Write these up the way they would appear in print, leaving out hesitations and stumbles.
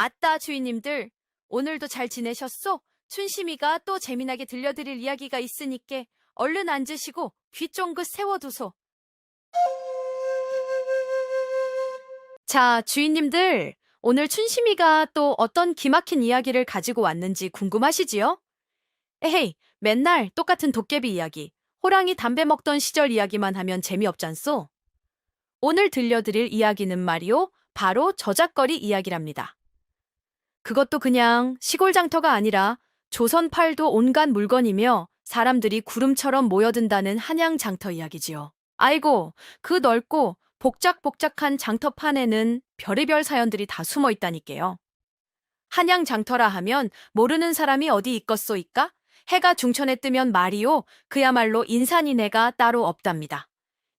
아따, 주인님들. 오늘도 잘 지내셨소? 춘심이가 또 재미나게 들려드릴 이야기가 있으니께 얼른 앉으시고 귀 쫑긋 세워두소. 자, 주인님들. 오늘 춘심이가 또 어떤 기막힌 이야기를 가지고 왔는지 궁금하시지요? 에헤이, 맨날 똑같은 도깨비 이야기, 호랑이 담배 먹던 시절 이야기만 하면 재미없잖소? 오늘 들려드릴 이야기는 말이요, 바로 저작거리 이야기랍니다. 그것도 그냥 시골 장터가 아니라 조선팔도 온갖 물건이며 사람들이 구름처럼 모여든다는 한양 장터 이야기지요. 아이고, 그 넓고 복작복작한 장터판에는 별의별 사연들이 다 숨어 있다니까요. 한양 장터라 하면 모르는 사람이 어디 있겠소이까? 해가 중천에 뜨면 말이요, 그야말로 인산인해가 따로 없답니다.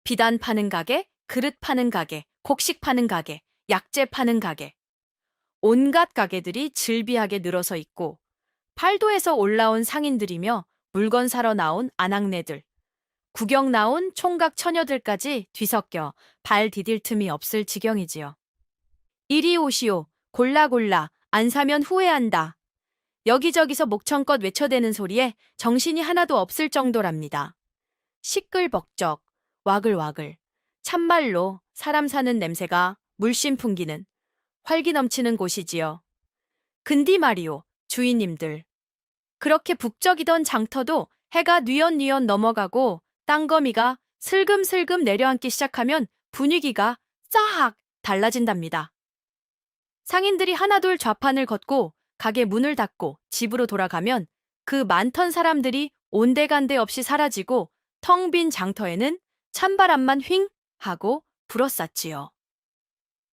비단 파는 가게, 그릇 파는 가게, 곡식 파는 가게, 약재 파는 가게. 온갖 가게들이 즐비하게 늘어서 있고 팔도에서 올라온 상인들이며 물건 사러 나온 아낙네들, 구경 나온 총각 처녀들까지 뒤섞여 발 디딜 틈이 없을 지경이지요. 이리 오시오, 골라 골라, 안 사면 후회한다. 여기저기서 목청껏 외쳐대는 소리에 정신이 하나도 없을 정도랍니다. 시끌벅적, 와글와글, 참말로 사람 사는 냄새가 물씬 풍기는 활기 넘치는 곳이지요. 근디 말이오, 주인님들. 그렇게 북적이던 장터도 해가 뉘엿뉘엿 넘어가고 땅거미가 슬금슬금 내려앉기 시작하면 분위기가 싹 달라진답니다. 상인들이 하나둘 좌판을 걷고 가게 문을 닫고 집으로 돌아가면 그 많던 사람들이 온데간데 없이 사라지고 텅 빈 장터에는 찬바람만 휑 하고 불어쌌지요.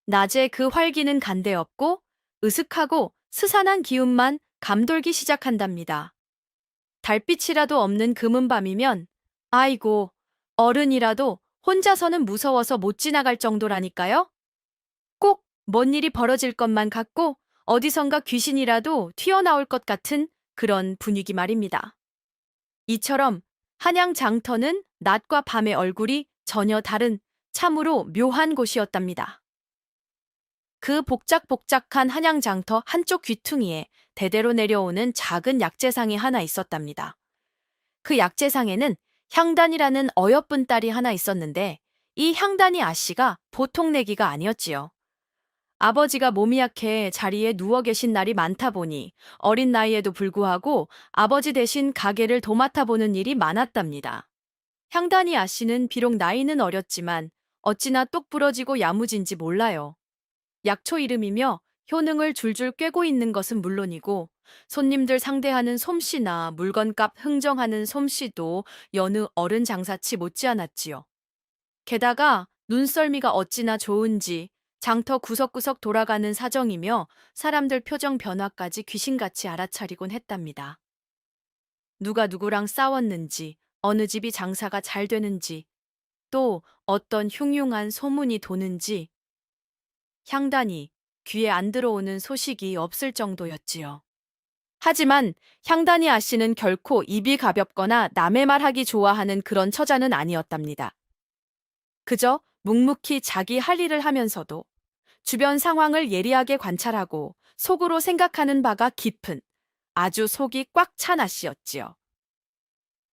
낮에 그 활기는 간데 없고 으슥하고 스산한 기운만 감돌기 시작한답니다. 달빛이라도 없는 금은 밤이면 아이고, 어른이라도 혼자서는 무서워서 못 지나갈 정도라니까요. 꼭 뭔 일이 벌어질 것만 같고 어디선가 귀신이라도 튀어나올 것 같은 그런 분위기 말입니다. 이처럼 한양 장터는 낮과 밤의 얼굴이 전혀 다른 참으로 묘한 곳이었답니다. 그 복작복작한 한양 장터 한쪽 귀퉁이에 대대로 내려오는 작은 약재상이 하나 있었답니다. 그 약재상에는 향단이라는 어여쁜 딸이 하나 있었는데 이 향단이 아씨가 보통 내기가 아니었지요. 아버지가 몸이 약해 자리에 누워 계신 날이 많다 보니 어린 나이에도 불구하고 아버지 대신 가게를 도맡아 보는 일이 많았답니다. 향단이 아씨는 비록 나이는 어렸지만 어찌나 똑부러지고 야무진지 몰라요. 약초 이름이며 효능을 줄줄 꿰고 있는 것은 물론이고 손님들 상대하는 솜씨나 물건값 흥정하는 솜씨도 여느 어른 장사치 못지않았지요. 게다가 눈썰미가 어찌나 좋은지 장터 구석구석 돌아가는 사정이며 사람들 표정 변화까지 귀신같이 알아차리곤 했답니다. 누가 누구랑 싸웠는지, 어느 집이 장사가 잘 되는지, 또 어떤 흉흉한 소문이 도는지 향단이 귀에 안 들어오는 소식이 없을 정도였지요. 하지만 향단이 아씨는 결코 입이 가볍거나 남의 말하기 좋아하는 그런 처자는 아니었답니다. 그저 묵묵히 자기 할 일을 하면서도 주변 상황을 예리하게 관찰하고 속으로 생각하는 바가 깊은 아주 속이 꽉 찬 아씨였지요.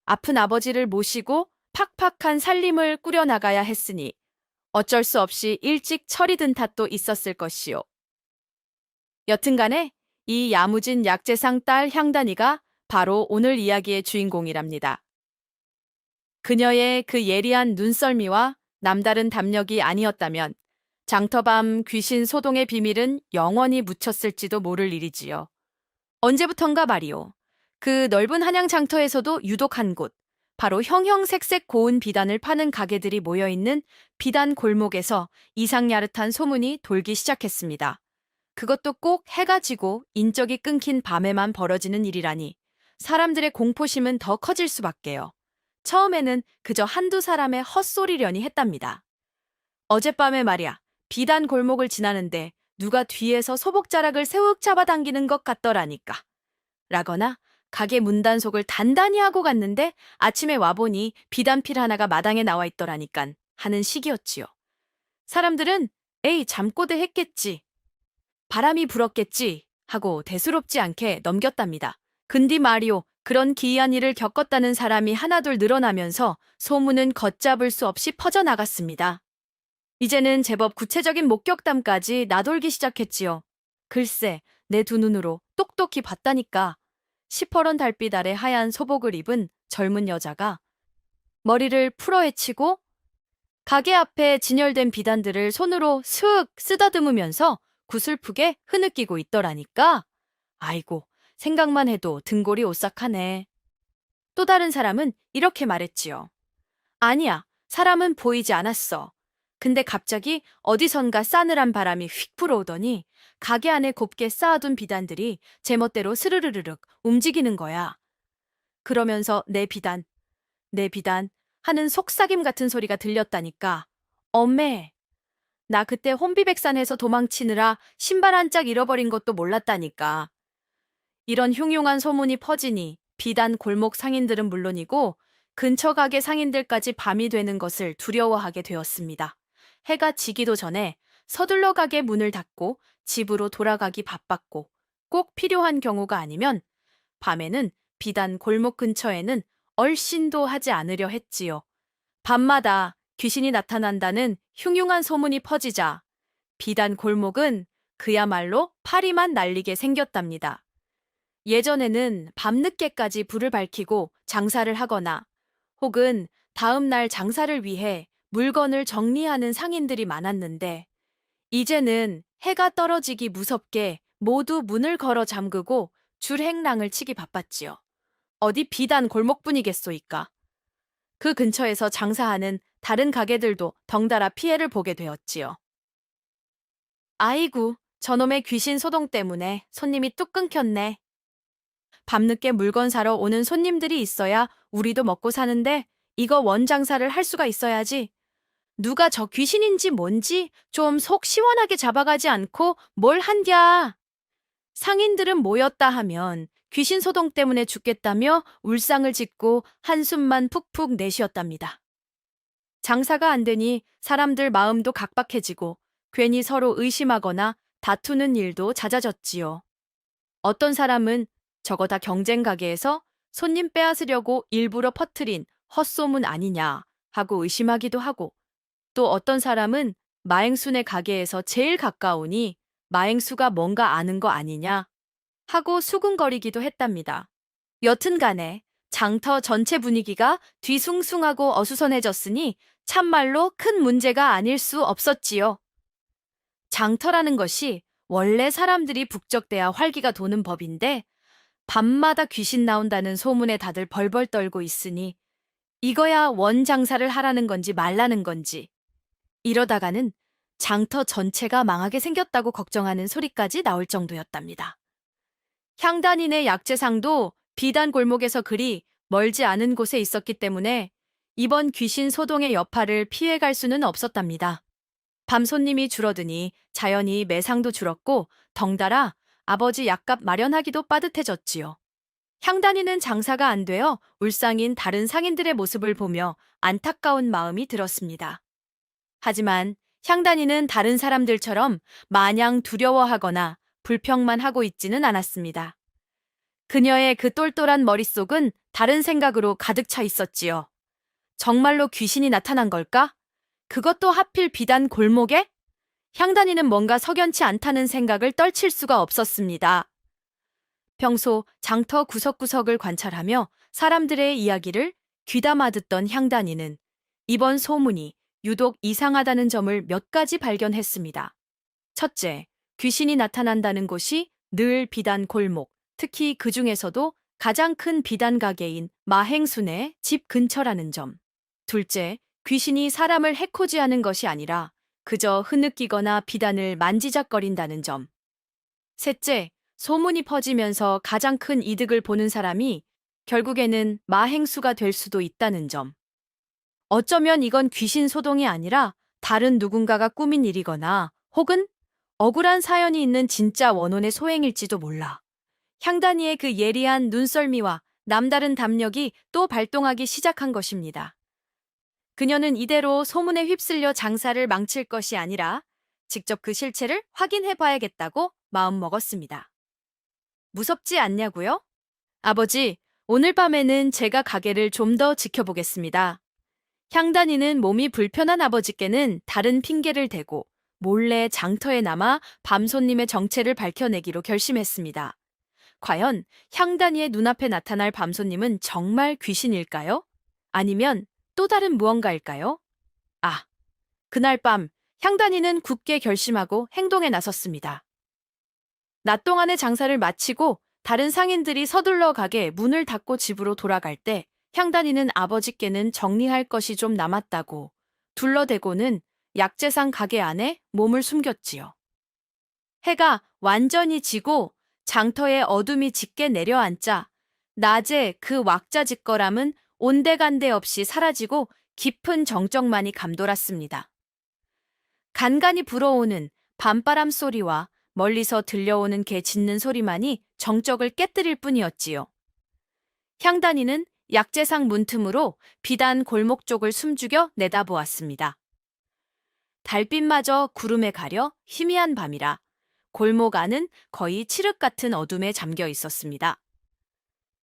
아픈 아버지를 모시고 팍팍한 살림을 꾸려나가야 했으니 어쩔 수 없이 일찍 철이 든 탓도 있었을 것이요. 여튼간에 이 야무진 약재상 딸 향단이가 바로 오늘 이야기의 주인공이랍니다. 그녀의 그 예리한 눈썰미와 남다른 담력이 아니었다면 장터밤 귀신 소동의 비밀은 영원히 묻혔을지도 모를 일이지요. 언제부턴가 말이요. 그 넓은 한양 장터에서도 유독 한 곳, 바로 형형색색 고운 비단을 파는 가게들이 모여있는 비단 골목에서 이상야릇한 소문이 돌기 시작했습니다. 그것도 꼭 해가 지고 인적이 끊긴 밤에만 벌어지는 일이라니 사람들의 공포심은 더 커질 수밖에요. 처음에는 그저 한두 사람의 헛소리려니 했답니다. 어젯밤에 말이야, 비단 골목을 지나는데 누가 뒤에서 소복자락을 세욱 잡아당기는 것 같더라니까. 라거나 가게 문단속을 단단히 하고 갔는데 아침에 와보니 비단필 하나가 마당에 나와 있더라니깐 하는 식이었지요. 사람들은 에이 잠꼬대 했겠지. 바람이 불었겠지 하고 대수롭지 않게 넘겼답니다. 근디 말이오, 그런 기이한 일을 겪었다는 사람이 하나둘 늘어나면서 소문은 걷잡을 수 없이 퍼져나갔습니다. 이제는 제법 구체적인 목격담까지 나돌기 시작했지요. 글쎄, 내 두 눈으로 똑똑히 봤다니까. 시퍼런 달빛 아래 하얀 소복을 입은 젊은 여자가 머리를 풀어헤치고 가게 앞에 진열된 비단들을 손으로 슥 쓰다듬으면서 구슬프게 흐느끼고 있더라니까. 아이고, 생각만 해도 등골이 오싹하네. 또 다른 사람은 이렇게 말했지요. 아니야, 사람은 보이지 않았어. 근데 갑자기 어디선가 싸늘한 바람이 휙 불어오더니 가게 안에 곱게 쌓아둔 비단들이 제멋대로 스르르르륵 움직이는 거야. 그러면서 내 비단 하는 속삭임 같은 소리가 들렸다니까. 엄매, 나 그때 혼비백산해서 도망치느라 신발 한 짝 잃어버린 것도 몰랐다니까. 이런 흉흉한 소문이 퍼지니 비단 골목 상인들은 물론이고 근처 가게 상인들까지 밤이 되는 것을 두려워하게 되었습니다. 해가 지기도 전에 서둘러 가게 문을 닫고 집으로 돌아가기 바빴고 꼭 필요한 경우가 아니면 밤에는 비단 골목 근처에는 얼씬도 하지 않으려 했지요. 밤마다 귀신이 나타난다는 흉흉한 소문이 퍼지자 비단 골목은 그야말로 파리만 날리게 생겼답니다. 예전에는 밤늦게까지 불을 밝히고 장사를 하거나 혹은 다음 날 장사를 위해 물건을 정리하는 상인들이 많았는데 이제는 해가 떨어지기 무섭게 모두 문을 걸어 잠그고 줄행랑을 치기 바빴지요. 어디 비단 골목뿐이겠소이까. 그 근처에서 장사하는 다른 가게들도 덩달아 피해를 보게 되었지요. 아이고, 저놈의 귀신 소동 때문에 손님이 뚝 끊겼네. 밤늦게 물건 사러 오는 손님들이 있어야 우리도 먹고 사는데 이거 원장사를 할 수가 있어야지. 누가 저 귀신인지 뭔지 좀 속 시원하게 잡아가지 않고 뭘 한디야. 상인들은 모였다 하면 귀신 소동 때문에 죽겠다며 울상을 짓고 한숨만 푹푹 내쉬었답니다. 장사가 안 되니 사람들 마음도 각박해지고 괜히 서로 의심하거나 다투는 일도 잦아졌지요. 어떤 사람은 저거 다 경쟁 가게에서 손님 빼앗으려고 일부러 퍼뜨린 헛소문 아니냐 하고 의심하기도 하고 또 어떤 사람은 마행순의 가게에서 제일 가까우니 마행수가 뭔가 아는 거 아니냐 하고 수군거리기도 했답니다. 여튼 간에 장터 전체 분위기가 뒤숭숭하고 어수선해졌으니 참말로 큰 문제가 아닐 수 없었지요. 장터라는 것이 원래 사람들이 북적대야 활기가 도는 법인데 밤마다 귀신 나온다는 소문에 다들 벌벌 떨고 있으니 이거야 원 장사를 하라는 건지 말라는 건지 이러다가는 장터 전체가 망하게 생겼다고 걱정하는 소리까지 나올 정도였답니다. 향단인의 약재상도 비단 골목에서 그리 멀지 않은 곳에 있었기 때문에 이번 귀신 소동의 여파를 피해갈 수는 없었답니다. 밤 손님이 줄어드니 자연히 매상도 줄었고 덩달아 아버지 약값 마련하기도 빠듯해졌지요. 향단이는 장사가 안 되어 울상인 다른 상인들의 모습을 보며 안타까운 마음이 들었습니다. 하지만 향단이는 다른 사람들처럼 마냥 두려워하거나 불평만 하고 있지는 않았습니다. 그녀의 그 똘똘한 머릿속은 다른 생각으로 가득 차 있었지요. 정말로 귀신이 나타난 걸까? 그것도 하필 비단 골목에? 향단이는 뭔가 석연치 않다는 생각을 떨칠 수가 없었습니다. 평소 장터 구석구석을 관찰하며 사람들의 이야기를 귀담아 듣던 향단이는 이번 소문이 유독 이상하다는 점을 몇 가지 발견했습니다. 첫째, 귀신이 나타난다는 곳이 늘 비단 골목, 특히 그 중에서도 가장 큰 비단 가게인 마행순의 집 근처라는 점. 둘째, 귀신이 사람을 해코지하는 것이 아니라 그저 흐느끼거나 비단을 만지작거린다는 점. 셋째, 소문이 퍼지면서 가장 큰 이득을 보는 사람이 결국에는 마행수가 될 수도 있다는 점. 어쩌면 이건 귀신 소동이 아니라 다른 누군가가 꾸민 일이거나 혹은 억울한 사연이 있는 진짜 원혼의 소행일지도 몰라. 향단이의 그 예리한 눈썰미와 남다른 담력이 또 발동하기 시작한 것입니다. 그녀는 이대로 소문에 휩쓸려 장사를 망칠 것이 아니라 직접 그 실체를 확인해 봐야겠다고 마음 먹었습니다. 무섭지 않냐고요? 아버지, 오늘 밤에는 제가 가게를 좀 더 지켜보겠습니다. 향단이는 몸이 불편한 아버지께는 다른 핑계를 대고 몰래 장터에 남아 밤손님의 정체를 밝혀내기로 결심했습니다. 과연 향단이의 눈앞에 나타날 밤손님은 정말 귀신일까요? 아니면 또 다른 무언가일까요? 아, 그날 밤 향단이는 굳게 결심하고 행동에 나섰습니다. 낮 동안의 장사를 마치고 다른 상인들이 서둘러 가게 문을 닫고 집으로 돌아갈 때 향단이는 아버지께는 정리할 것이 좀 남았다고 둘러대고는 약재상 가게 안에 몸을 숨겼지요. 해가 완전히 지고 장터에 어둠이 짙게 내려앉자 낮에 그 왁자지껄함은 온데간데 없이 사라지고 깊은 정적만이 감돌았습니다. 간간이 불어오는 밤바람 소리와 멀리서 들려오는 개 짖는 소리만이 정적을 깨뜨릴 뿐이었지요. 향단이는 약재상 문틈으로 비단 골목 쪽을 숨죽여 내다보았습니다. 달빛마저 구름에 가려 희미한 밤이라 골목 안은 거의 칠흑 같은 어둠에 잠겨 있었습니다.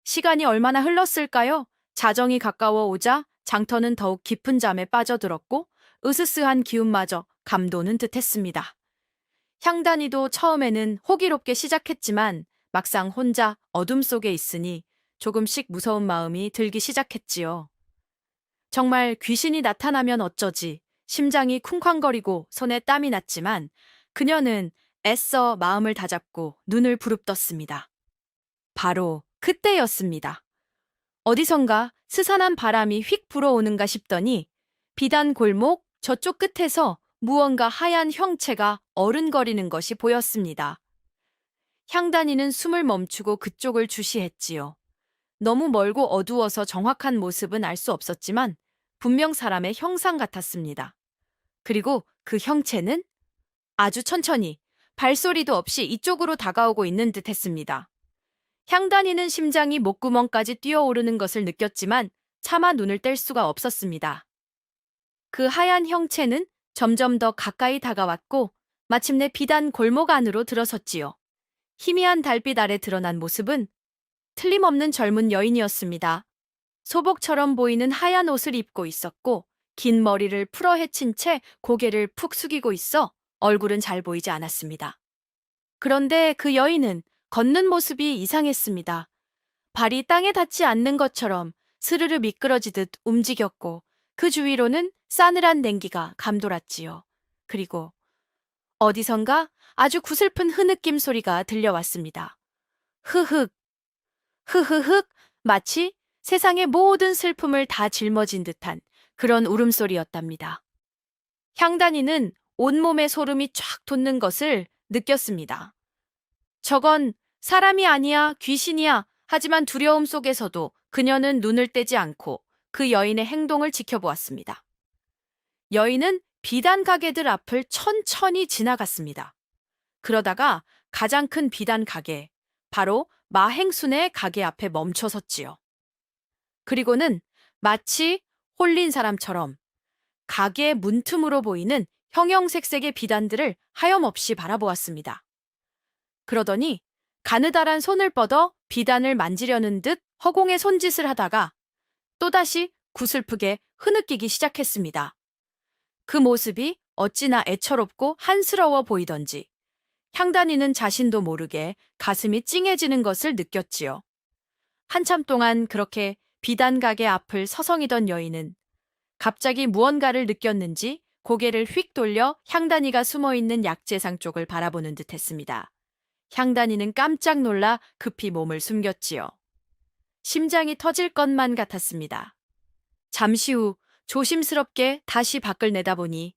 시간이 얼마나 흘렀을까요? 자정이 가까워 오자 장터는 더욱 깊은 잠에 빠져들었고 으스스한 기운마저 감도는 듯했습니다. 향단이도 처음에는 호기롭게 시작했지만 막상 혼자 어둠 속에 있으니 조금씩 무서운 마음이 들기 시작했지요. 정말 귀신이 나타나면 어쩌지 심장이 쿵쾅거리고 손에 땀이 났지만 그녀는 애써 마음을 다잡고 눈을 부릅떴습니다. 바로 그때였습니다. 어디선가 스산한 바람이 휙 불어오는가 싶더니 비단 골목 저쪽 끝에서 무언가 하얀 형체가 어른거리는 것이 보였습니다. 향단이는 숨을 멈추고 그쪽을 주시했지요. 너무 멀고 어두워서 정확한 모습은 알 수 없었지만 분명 사람의 형상 같았습니다. 그리고 그 형체는 아주 천천히 발소리도 없이 이쪽으로 다가오고 있는 듯 했습니다. 향단이는 심장이 목구멍까지 뛰어오르는 것을 느꼈지만 차마 눈을 뗄 수가 없었습니다. 그 하얀 형체는 점점 더 가까이 다가왔고 마침내 비단 골목 안으로 들어섰지요. 희미한 달빛 아래 드러난 모습은 틀림없는 젊은 여인이었습니다. 소복처럼 보이는 하얀 옷을 입고 있었고 긴 머리를 풀어 헤친 채 고개를 푹 숙이고 있어 얼굴은 잘 보이지 않았습니다. 그런데 그 여인은 걷는 모습이 이상했습니다. 발이 땅에 닿지 않는 것처럼 스르르 미끄러지듯 움직였고 그 주위로는 싸늘한 냉기가 감돌았지요. 그리고 어디선가 아주 구슬픈 흐느낌 소리가 들려왔습니다. 흐흑, 흐흐흑, 마치 세상의 모든 슬픔을 다 짊어진 듯한 그런 울음소리였답니다. 향단이는 온몸에 소름이 쫙 돋는 것을 느꼈습니다. 저건 사람이 아니야, 귀신이야. 하지만 두려움 속에서도 그녀는 눈을 떼지 않고 그 여인의 행동을 지켜보았습니다. 여인은 비단 가게들 앞을 천천히 지나갔습니다. 그러다가 가장 큰 비단 가게, 바로 마행순의 가게 앞에 멈춰 섰지요. 그리고는 마치 홀린 사람처럼 가게 문틈으로 보이는 형형색색의 비단들을 하염없이 바라보았습니다. 그러더니 가느다란 손을 뻗어 비단을 만지려는 듯 허공에 손짓을 하다가 또다시 구슬프게 흐느끼기 시작했습니다. 그 모습이 어찌나 애처롭고 한스러워 보이던지 향단이는 자신도 모르게 가슴이 찡해지는 것을 느꼈지요. 한참 동안 그렇게 비단 가게 앞을 서성이던 여인은 갑자기 무언가를 느꼈는지 고개를 휙 돌려 향단이가 숨어있는 약재상 쪽을 바라보는 듯 했습니다. 향단이는 깜짝 놀라 급히 몸을 숨겼지요. 심장이 터질 것만 같았습니다. 잠시 후 조심스럽게 다시 밖을 내다보니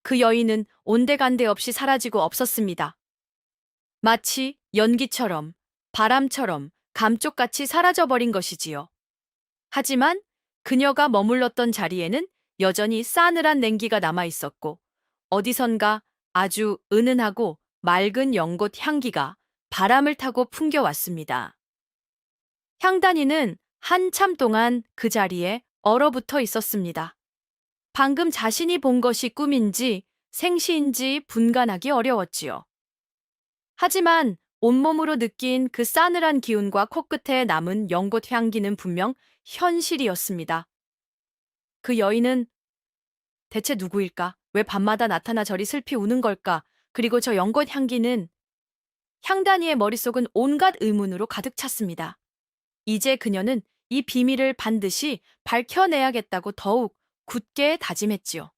그 여인은 온데간데 없이 사라지고 없었습니다. 마치 연기처럼 바람처럼 감쪽같이 사라져버린 것이지요. 하지만 그녀가 머물렀던 자리에는 여전히 싸늘한 냉기가 남아있었고 어디선가 아주 은은하고 맑은 연꽃 향기가 바람을 타고 풍겨왔습니다. 향단이는 한참 동안 그 자리에 얼어붙어 있었습니다. 방금 자신이 본 것이 꿈인지 생시인지 분간하기 어려웠지요. 하지만 온몸으로 느낀 그 싸늘한 기운과 코끝에 남은 연꽃 향기는 분명 현실이었습니다. 그 여인은 대체 누구일까? 왜 밤마다 나타나 저리 슬피 우는 걸까? 그리고 저 연꽃 향기는 향단이의 머릿속은 온갖 의문으로 가득 찼습니다. 이제 그녀는 이 비밀을 반드시 밝혀내야겠다고 더욱 굳게 다짐했지요.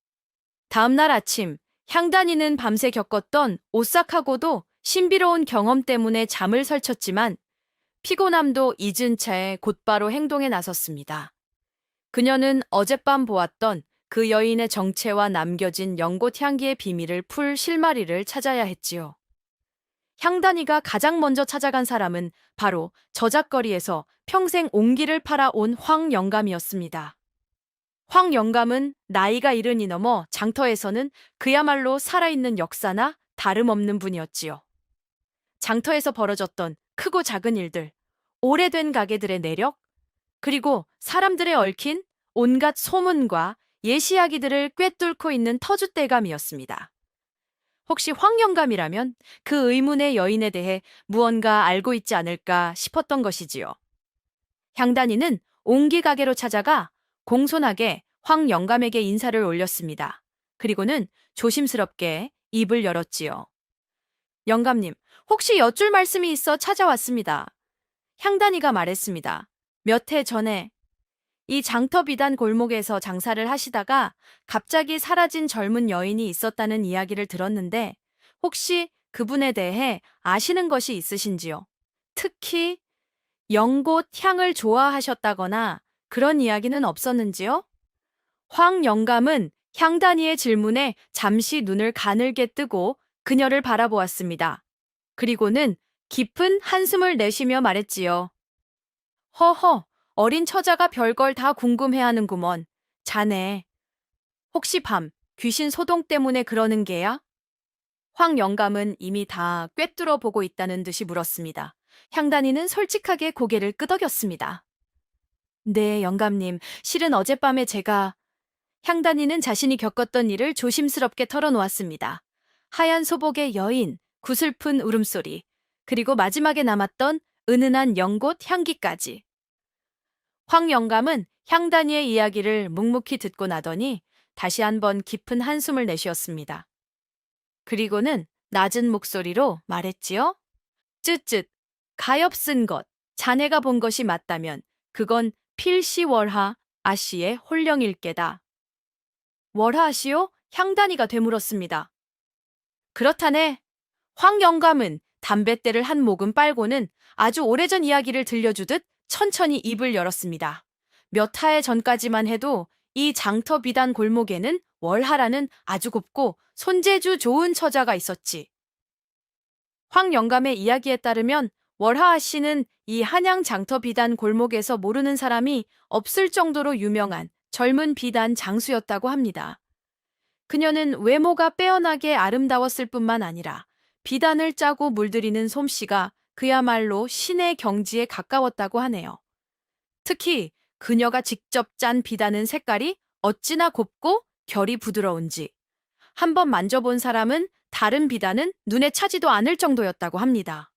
다음 날 아침, 향단이는 밤새 겪었던 오싹하고도 신비로운 경험 때문에 잠을 설쳤지만 피곤함도 잊은 채 곧바로 행동에 나섰습니다. 그녀는 어젯밤 보았던 그 여인의 정체와 남겨진 연꽃 향기의 비밀을 풀 실마리를 찾아야 했지요. 향단이가 가장 먼저 찾아간 사람은 바로 저작거리에서 평생 옹기를 팔아온 황영감이었습니다. 황영감은 나이가 이른이 넘어 장터에서는 그야말로 살아있는 역사나 다름없는 분이었지요. 장터에서 벌어졌던 크고 작은 일들, 오래된 가게들의 내력, 그리고 사람들의 얽힌 온갖 소문과 예시이야기들을 꿰뚫고 있는 터줏대감이었습니다. 혹시 황영감이라면 그 의문의 여인에 대해 무언가 알고 있지 않을까 싶었던 것이지요. 향단이는 옹기 가게로 찾아가 공손하게 황영감에게 인사를 올렸습니다. 그리고는 조심스럽게 입을 열었지요. 영감님, 혹시 여쭐 말씀이 있어 찾아왔습니다. 향단이가 말했습니다. 몇 해 전에 이 장터 비단 골목에서 장사를 하시다가 갑자기 사라진 젊은 여인이 있었다는 이야기를 들었는데 혹시 그분에 대해 아시는 것이 있으신지요? 특히 연꽃 향을 좋아하셨다거나 그런 이야기는 없었는지요? 황 영감은 향단이의 질문에 잠시 눈을 가늘게 뜨고 그녀를 바라보았습니다. 그리고는 깊은 한숨을 내쉬며 말했지요. 허허, 어린 처자가 별걸 다 궁금해하는구먼. 자네, 혹시 밤 귀신 소동 때문에 그러는 게야? 황 영감은 이미 다 꿰뚫어 보고 있다는 듯이 물었습니다. 향단이는 솔직하게 고개를 끄덕였습니다. 네, 영감님, 실은 어젯밤에 제가 향단이는 자신이 겪었던 일을 조심스럽게 털어놓았습니다. 하얀 소복의 여인, 구슬픈 울음소리, 그리고 마지막에 남았던 은은한 연꽃 향기까지. 황 영감은 향단이의 이야기를 묵묵히 듣고 나더니 다시 한번 깊은 한숨을 내쉬었습니다. 그리고는 낮은 목소리로 말했지요. 쯧쯧, 가엾은 것, 자네가 본 것이 맞다면 그건 필시 월하 아씨의 홀령일 게다. 월하 아씨요? 향단이가 되물었습니다. 그렇다네. 황 영감은 담뱃대를 한 모금 빨고는 아주 오래전 이야기를 들려주듯 천천히 입을 열었습니다. 몇 하해 전까지만 해도 이 장터 비단 골목에는 월하라는 아주 곱고 손재주 좋은 처자가 있었지. 황 영감의 이야기에 따르면 월하 씨는 이 한양 장터 비단 골목에서 모르는 사람이 없을 정도로 유명한 젊은 비단 장수였다고 합니다. 그녀는 외모가 빼어나게 아름다웠을 뿐만 아니라 비단을 짜고 물들이는 솜씨가 그야말로 신의 경지에 가까웠다고 하네요. 특히 그녀가 직접 짠 비단은 색깔이 어찌나 곱고 결이 부드러운지 한번 만져본 사람은 다른 비단은 눈에 차지도 않을 정도였다고 합니다.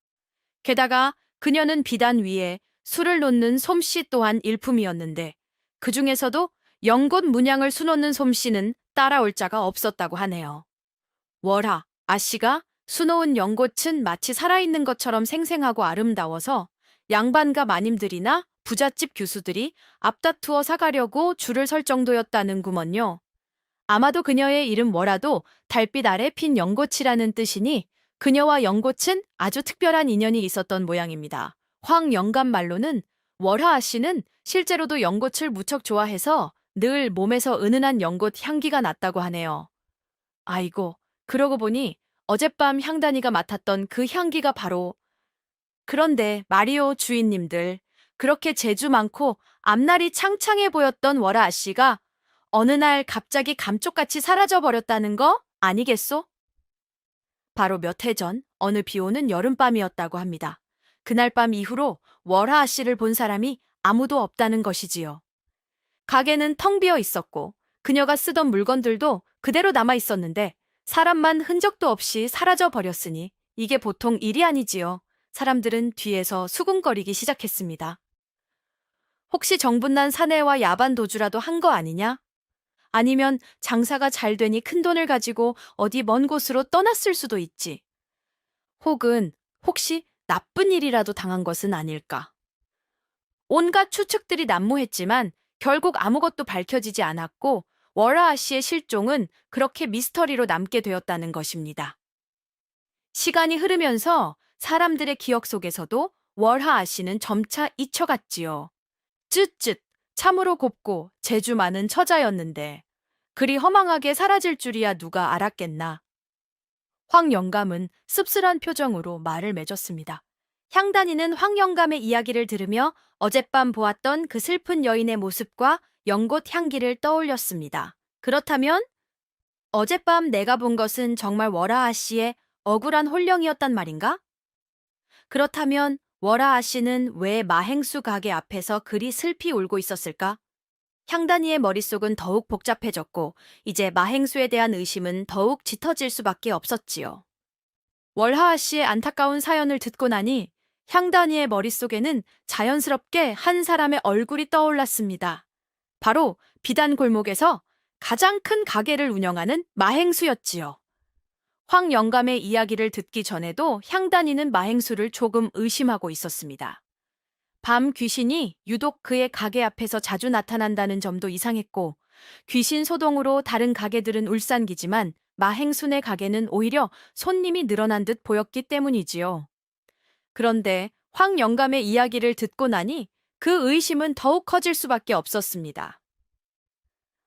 게다가 그녀는 비단 위에 술을 놓는 솜씨 또한 일품이었는데 그 중에서도 연꽃 문양을 수놓는 솜씨는 따라올 자가 없었다고 하네요. 월하, 아씨가 수놓은 연꽃은 마치 살아있는 것처럼 생생하고 아름다워서 양반가 마님들이나 부잣집 교수들이 앞다투어 사가려고 줄을 설 정도였다는구먼요. 아마도 그녀의 이름 월하도 달빛 아래 핀 연꽃이라는 뜻이니 그녀와 연꽃은 아주 특별한 인연이 있었던 모양입니다. 황 영감 말로는 월하 아씨는 실제로도 연꽃을 무척 좋아해서 늘 몸에서 은은한 연꽃 향기가 났다고 하네요. 아이고, 그러고 보니 어젯밤 향단이가 맡았던 그 향기가 바로. 그런데 마리오 주인님들, 그렇게 재주 많고 앞날이 창창해 보였던 월하 아씨가 어느 날 갑자기 감쪽같이 사라져 버렸다는 거 아니겠소? 바로 몇 해 전 어느 비 오는 여름밤이었다고 합니다. 그날 밤 이후로 월하 아씨를 본 사람이 아무도 없다는 것이지요. 가게는 텅 비어 있었고 그녀가 쓰던 물건들도 그대로 남아 있었는데 사람만 흔적도 없이 사라져 버렸으니 이게 보통 일이 아니지요. 사람들은 뒤에서 수군거리기 시작했습니다. 혹시 정분난 사내와 야반 도주라도 한 거 아니냐? 아니면 장사가 잘 되니 큰돈을 가지고 어디 먼 곳으로 떠났을 수도 있지. 혹은 혹시 나쁜 일이라도 당한 것은 아닐까. 온갖 추측들이 난무했지만 결국 아무것도 밝혀지지 않았고 월하아 씨의 실종은 그렇게 미스터리로 남게 되었다는 것입니다. 시간이 흐르면서 사람들의 기억 속에서도 월하아 씨는 점차 잊혀갔지요. 쯧쯧, 참으로 곱고 재주 많은 처자였는데 그리 허망하게 사라질 줄이야 누가 알았겠나. 황 영감은 씁쓸한 표정으로 말을 맺었습니다. 향단이는 황 영감의 이야기를 들으며 어젯밤 보았던 그 슬픈 여인의 모습과 연꽃 향기를 떠올렸습니다. 그렇다면 어젯밤 내가 본 것은 정말 월하아 씨의 억울한 혼령이었단 말인가? 그렇다면 월하아 씨는 왜 마행수 가게 앞에서 그리 슬피 울고 있었을까? 향단이의 머릿속은 더욱 복잡해졌고 이제 마행수에 대한 의심은 더욱 짙어질 수밖에 없었지요. 월하아 씨의 안타까운 사연을 듣고 나니 향단이의 머릿속에는 자연스럽게 한 사람의 얼굴이 떠올랐습니다. 바로 비단 골목에서 가장 큰 가게를 운영하는 마행수였지요. 황 영감의 이야기를 듣기 전에도 향단이는 마행수를 조금 의심하고 있었습니다. 밤 귀신이 유독 그의 가게 앞에서 자주 나타난다는 점도 이상했고 귀신 소동으로 다른 가게들은 울산기지만 마행순의 가게는 오히려 손님이 늘어난 듯 보였기 때문이지요. 그런데 황 영감의 이야기를 듣고 나니 그 의심은 더욱 커질 수밖에 없었습니다.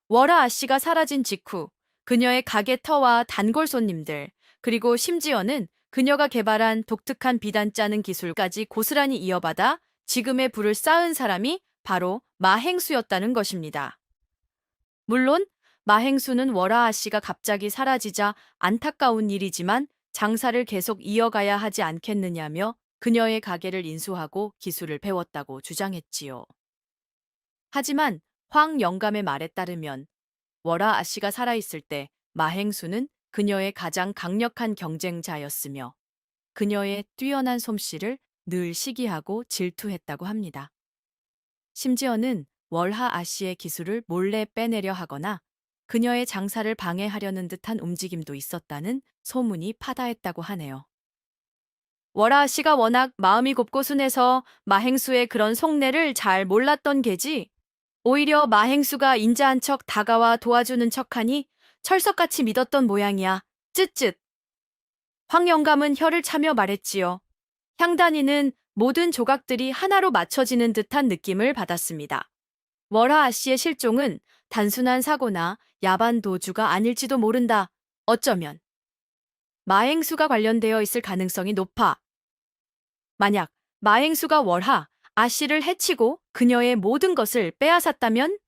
월하아 씨가 사라진 직후 그녀의 가게 터와 단골 손님들 그리고 심지어는 그녀가 개발한 독특한 비단 짜는 기술까지 고스란히 이어받아 지금의 부를 쌓은 사람이 바로 마행수였다는 것입니다. 물론 마행수는 월하아 씨가 갑자기 사라지자 안타까운 일이지만 장사를 계속 이어가야 하지 않겠느냐며 그녀의 가게를 인수하고 기술을 배웠다고 주장했지요. 하지만 황 영감의 말에 따르면 월하아 씨가 살아있을 때 마행수는 그녀의 가장 강력한 경쟁자였으며 그녀의 뛰어난 솜씨를 늘 시기하고 질투했다고 합니다. 심지어는 월하아 씨의 기술을 몰래 빼내려 하거나 그녀의 장사를 방해하려는 듯한 움직임도 있었다는 소문이 파다했다고 하네요. 월하아 씨가 워낙 마음이 곱고 순해서 마행수의 그런 속내를 잘 몰랐던 게지. 오히려 마행수가 인자한 척 다가와 도와주는 척하니 철석같이 믿었던 모양이야. 쯧쯧. 황 영감은 혀를 차며 말했지요. 향단이는 모든 조각들이 하나로 맞춰지는 듯한 느낌을 받았습니다. 월하아 씨의 실종은 단순한 사고나 야반 도주가 아닐지도 모른다. 어쩌면 마행수가 관련되어 있을 가능성이 높아. 만약 마행수가 월하 아 씨를 해치고 그녀의 모든 것을 빼앗았다면?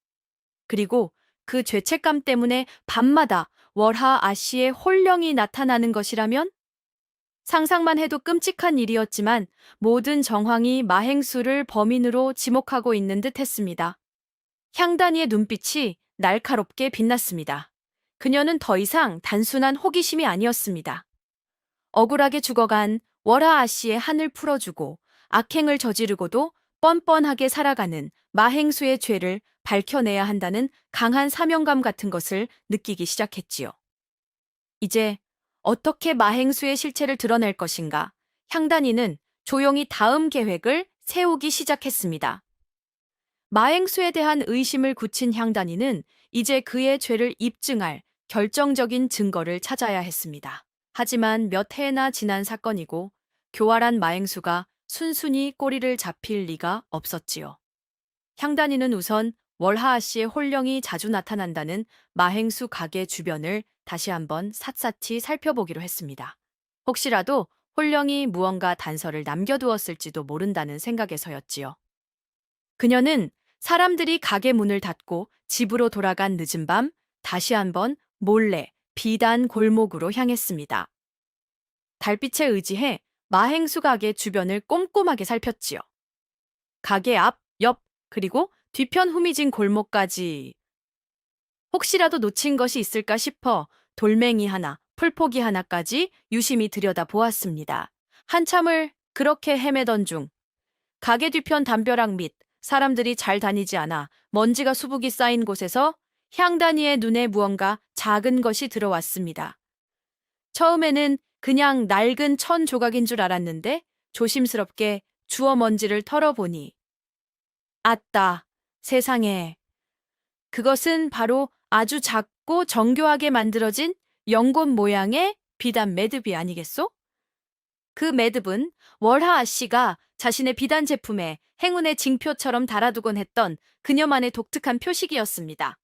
그리고 그 죄책감 때문에 밤마다 월하 아 씨의 혼령이 나타나는 것이라면? 상상만 해도 끔찍한 일이었지만 모든 정황이 마행수를 범인으로 지목하고 있는 듯 했습니다. 향단이의 눈빛이 날카롭게 빛났습니다. 그녀는 더 이상 단순한 호기심이 아니었습니다. 억울하게 죽어간 월하아 씨의 한을 풀어주고 악행을 저지르고도 뻔뻔하게 살아가는 마행수의 죄를 밝혀내야 한다는 강한 사명감 같은 것을 느끼기 시작했지요. 이제 어떻게 마행수의 실체를 드러낼 것인가? 향단이는 조용히 다음 계획을 세우기 시작했습니다. 마행수에 대한 의심을 굳힌 향단이는 이제 그의 죄를 입증할 결정적인 증거를 찾아야 했습니다. 하지만 몇 해나 지난 사건이고 교활한 마행수가 순순히 꼬리를 잡힐 리가 없었지요. 향단이는 우선 월하아 씨의 혼령이 자주 나타난다는 마행수 가게 주변을 다시 한번 샅샅이 살펴보기로 했습니다. 혹시라도 혼령이 무언가 단서를 남겨두었을지도 모른다는 생각에서였지요. 그녀는 사람들이 가게 문을 닫고 집으로 돌아간 늦은 밤 다시 한번 몰래 비단 골목으로 향했습니다. 달빛에 의지해 마행수 가게 주변을 꼼꼼하게 살폈지요. 가게 앞, 옆, 그리고 뒤편 후미진 골목까지 혹시라도 놓친 것이 있을까 싶어 돌멩이 하나, 풀포기 하나까지 유심히 들여다보았습니다. 한참을 그렇게 헤매던 중 가게 뒤편 담벼락 밑 사람들이 잘 다니지 않아 먼지가 수북이 쌓인 곳에서 향단이의 눈에 무언가 작은 것이 들어왔습니다. 처음에는 그냥 낡은 천 조각인 줄 알았는데 조심스럽게 주워 먼지를 털어보니 아따, 세상에. 그것은 바로 아주 작고 정교하게 만들어진 연꽃 모양의 비단 매듭이 아니겠소? 그 매듭은 월하 아씨가 자신의 비단 제품에 행운의 징표처럼 달아두곤 했던 그녀만의 독특한 표식이었습니다.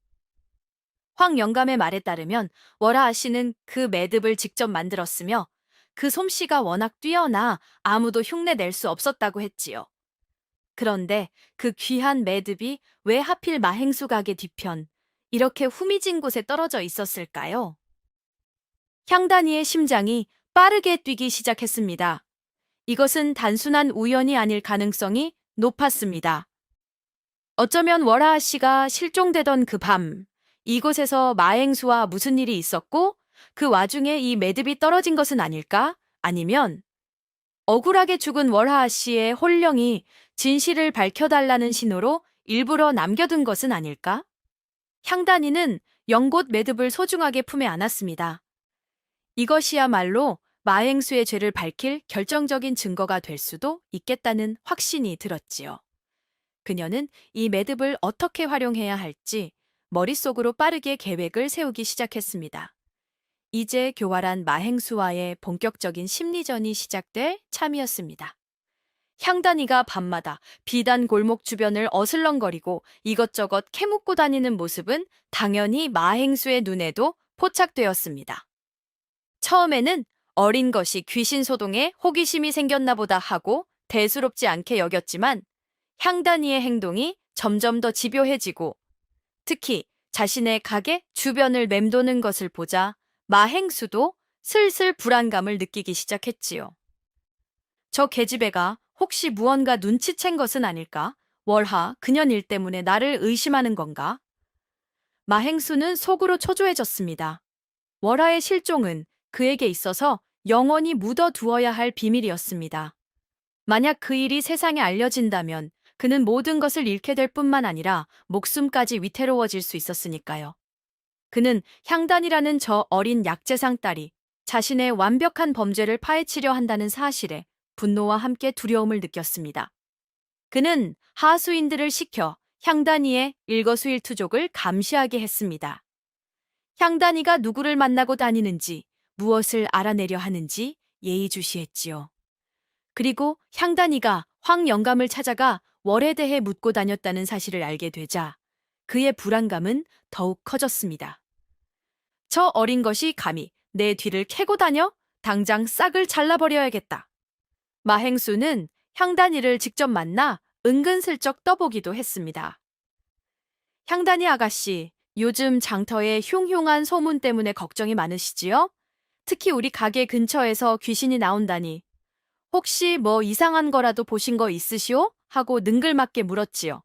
황 영감의 말에 따르면 월하 아씨는 그 매듭을 직접 만들었으며 그 솜씨가 워낙 뛰어나 아무도 흉내 낼 수 없었다고 했지요. 그런데 그 귀한 매듭이 왜 하필 마행수 가게 뒤편 이렇게 후미진 곳에 떨어져 있었을까요? 향단이의 심장이 빠르게 뛰기 시작했습니다. 이것은 단순한 우연이 아닐 가능성이 높았습니다. 어쩌면 월하 씨가 실종되던 그 밤, 이곳에서 마행수와 무슨 일이 있었고, 그 와중에 이 매듭이 떨어진 것은 아닐까? 아니면 억울하게 죽은 월하 씨의 혼령이 진실을 밝혀달라는 신호로 일부러 남겨둔 것은 아닐까? 향단이는 연꽃 매듭을 소중하게 품에 안았습니다. 이것이야말로 마행수의 죄를 밝힐 결정적인 증거가 될 수도 있겠다는 확신이 들었지요. 그녀는 이 매듭을 어떻게 활용해야 할지 머릿속으로 빠르게 계획을 세우기 시작했습니다. 이제 교활한 마행수와의 본격적인 심리전이 시작될 참이었습니다. 향단이가 밤마다 비단 골목 주변을 어슬렁거리고 이것저것 캐묻고 다니는 모습은 당연히 마행수의 눈에도 포착되었습니다. 처음에는 어린 것이 귀신 소동에 호기심이 생겼나 보다 하고 대수롭지 않게 여겼지만 향단이의 행동이 점점 더 집요해지고 특히 자신의 가게 주변을 맴도는 것을 보자 마행수도 슬슬 불안감을 느끼기 시작했지요. 저 계집애가 혹시 무언가 눈치챈 것은 아닐까? 월하, 그년 일 때문에 나를 의심하는 건가? 마행수는 속으로 초조해졌습니다. 월하의 실종은 그에게 있어서 영원히 묻어두어야 할 비밀이었습니다. 만약 그 일이 세상에 알려진다면 그는 모든 것을 잃게 될 뿐만 아니라 목숨까지 위태로워질 수 있었으니까요. 그는 향단이라는 저 어린 약재상 딸이 자신의 완벽한 범죄를 파헤치려 한다는 사실에 분노와 함께 두려움을 느꼈습니다. 그는 하수인들을 시켜 향단이의 일거수일투족을 감시하게 했습니다. 향단이가 누구를 만나고 다니는지, 무엇을 알아내려 하는지 예의주시했지요. 그리고 향단이가 황 영감을 찾아가 월에 대해 묻고 다녔다는 사실을 알게 되자 그의 불안감은 더욱 커졌습니다. 저 어린 것이 감히 내 뒤를 캐고 다녀? 당장 싹을 잘라버려야겠다. 마행수는 향단이를 직접 만나 은근슬쩍 떠보기도 했습니다. 향단이 아가씨, 요즘 장터에 흉흉한 소문 때문에 걱정이 많으시지요? 특히 우리 가게 근처에서 귀신이 나온다니. 혹시 뭐 이상한 거라도 보신 거 있으시오? 하고 능글맞게 물었지요.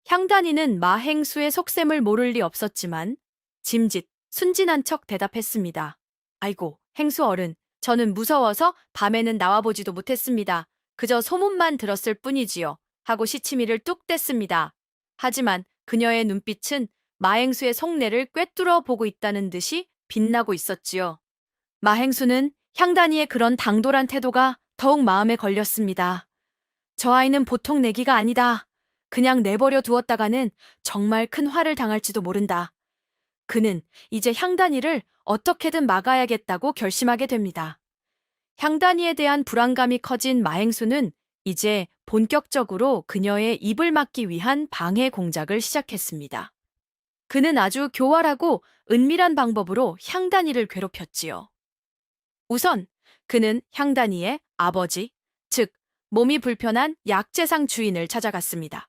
향단이는 마행수의 속셈을 모를 리 없었지만 짐짓 순진한 척 대답했습니다. 아이고, 행수 어른, 저는 무서워서 밤에는 나와보지도 못했습니다. 그저 소문만 들었을 뿐이지요. 하고 시치미를 뚝 뗐습니다. 하지만 그녀의 눈빛은 마행수의 속내를 꿰뚫어 보고 있다는 듯이 빛나고 있었지요. 마행수는 향단이의 그런 당돌한 태도가 더욱 마음에 걸렸습니다. 저 아이는 보통 내기가 아니다. 그냥 내버려 두었다가는 정말 큰 화를 당할지도 모른다. 그는 이제 향단이를 어떻게든 막아야겠다고 결심하게 됩니다. 향단이에 대한 불안감이 커진 마행수는 이제 본격적으로 그녀의 입을 막기 위한 방해 공작을 시작했습니다. 그는 아주 교활하고 은밀한 방법으로 향단이를 괴롭혔지요. 우선 그는 향단이의 아버지, 즉 몸이 불편한 약재상 주인을 찾아갔습니다.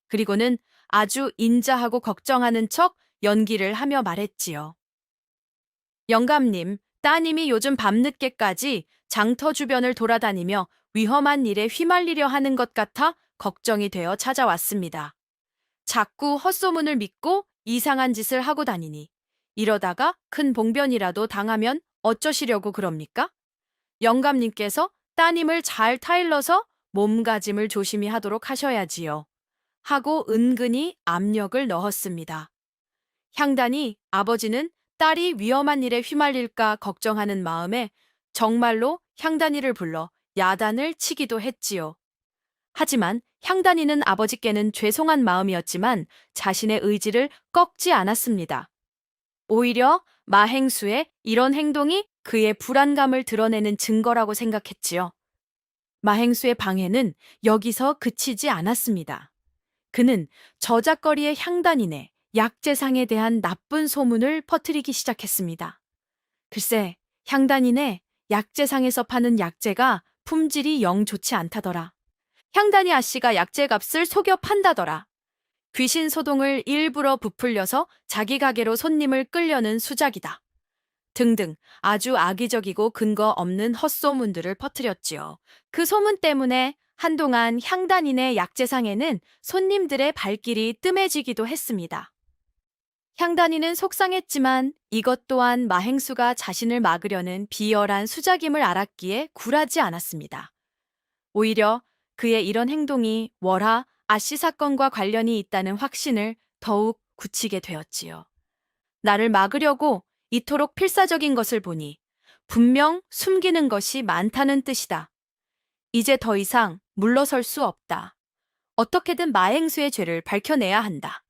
그리고는 아주 인자하고 걱정하는 척 연기를 하며 말했지요. 영감님, 따님이 요즘 밤늦게까지 장터 주변을 돌아다니며 위험한 일에 휘말리려 하는 것 같아 걱정이 되어 찾아왔습니다. 자꾸 헛소문을 믿고 이상한 짓을 하고 다니니 이러다가 큰 봉변이라도 당하면 어쩌시려고 그럽니까? 영감님께서 따님을 잘 타일러서 몸가짐을 조심히 하도록 하셔야지요. 하고 은근히 압력을 넣었습니다. 향단이 아버지는 딸이 위험한 일에 휘말릴까 걱정하는 마음에 정말로 향단이를 불러 야단을 치기도 했지요. 하지만 향단이는 아버지께는 죄송한 마음이었지만 자신의 의지를 꺾지 않았습니다. 오히려 마행수의 이런 행동이 그의 불안감을 드러내는 증거라고 생각했지요. 마행수의 방해는 여기서 그치지 않았습니다. 그는 저작거리의 향단이네 약재상에 대한 나쁜 소문을 퍼뜨리기 시작했습니다. 글쎄, 향단이네 약재상에서 파는 약재가 품질이 영 좋지 않다더라. 향단이 아씨가 약재값을 속여 판다더라. 귀신 소동을 일부러 부풀려서 자기 가게로 손님을 끌려는 수작이다. 등등 아주 악의적이고 근거 없는 헛소문들을 퍼뜨렸지요. 그 소문 때문에 한동안 향단인의 약재상에는 손님들의 발길이 뜸해지기도 했습니다. 향단이는 속상했지만 이것 또한 마행수가 자신을 막으려는 비열한 수작임을 알았기에 굴하지 않았습니다. 오히려 그의 이런 행동이 월하 아씨 사건과 관련이 있다는 확신을 더욱 굳히게 되었지요. 나를 막으려고 이토록 필사적인 것을 보니 분명 숨기는 것이 많다는 뜻이다. 이제 더 이상 물러설 수 없다. 어떻게든 마행수의 죄를 밝혀내야 한다.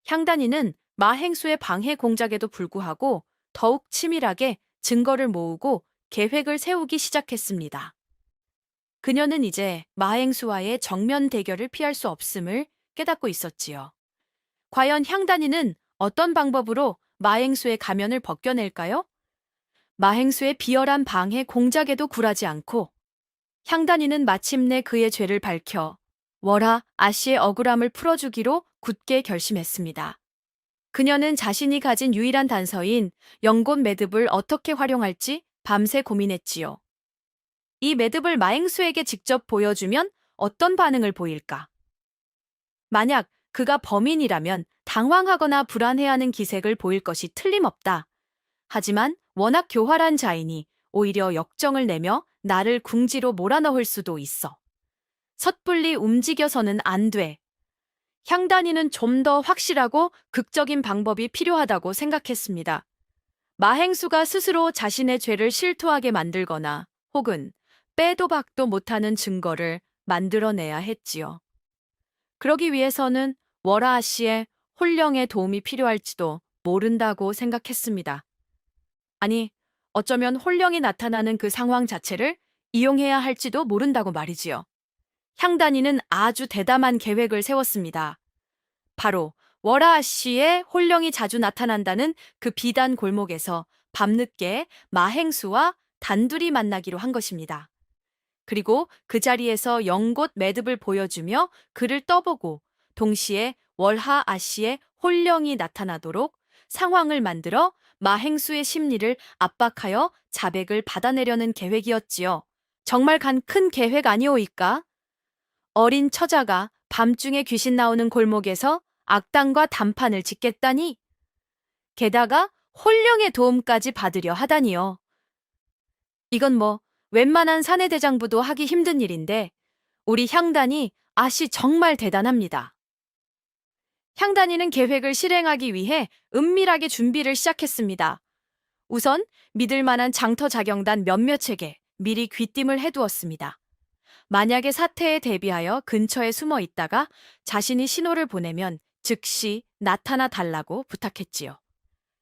향단이는 마행수의 방해 공작에도 불구하고 더욱 치밀하게 증거를 모으고 계획을 세우기 시작했습니다. 그녀는 이제 마행수와의 정면 대결을 피할 수 없음을 깨닫고 있었지요. 과연 향단이는 어떤 방법으로 마행수의 가면을 벗겨낼까요? 마행수의 비열한 방해 공작에도 굴하지 않고 향단이는 마침내 그의 죄를 밝혀 월하 아씨의 억울함을 풀어주기로 굳게 결심했습니다. 그녀는 자신이 가진 유일한 단서인 연꽃 매듭을 어떻게 활용할지 밤새 고민했지요. 이 매듭을 마행수에게 직접 보여주면 어떤 반응을 보일까? 만약 그가 범인이라면 당황하거나 불안해하는 기색을 보일 것이 틀림없다. 하지만 워낙 교활한 자이니 오히려 역정을 내며 나를 궁지로 몰아넣을 수도 있어. 섣불리 움직여서는 안 돼. 향단이는 좀 더 확실하고 극적인 방법이 필요하다고 생각했습니다. 마행수가 스스로 자신의 죄를 실토하게 만들거나 혹은 빼도 박도 못하는 증거를 만들어내야 했지요. 그러기 위해서는 월하 씨의 혼령의 도움이 필요할지도 모른다고 생각했습니다. 아니, 어쩌면 혼령이 나타나는 그 상황 자체를 이용해야 할지도 모른다고 말이지요. 향단이는 아주 대담한 계획을 세웠습니다. 바로 월하 씨의 혼령이 자주 나타난다는 그 비단 골목에서 밤늦게 마행수와 단둘이 만나기로 한 것입니다. 그리고 그 자리에서 연꽃 매듭을 보여주며 그를 떠보고 동시에 월하 아씨의 혼령이 나타나도록 상황을 만들어 마행수의 심리를 압박하여 자백을 받아내려는 계획이었지요. 정말 큰 계획 아니오이까? 어린 처자가 밤중에 귀신 나오는 골목에서 악당과 단판을 짓겠다니? 게다가 혼령의 도움까지 받으려 하다니요. 이건 뭐 웬만한 사내대장부도 하기 힘든 일인데 우리 향단이 아씨 정말 대단합니다. 향단이는 계획을 실행하기 위해 은밀하게 준비를 시작했습니다. 우선 믿을 만한 장터자경단 몇몇에게 미리 귀띔을 해두었습니다. 만약에 사태에 대비하여 근처에 숨어 있다가 자신이 신호를 보내면 즉시 나타나 달라고 부탁했지요.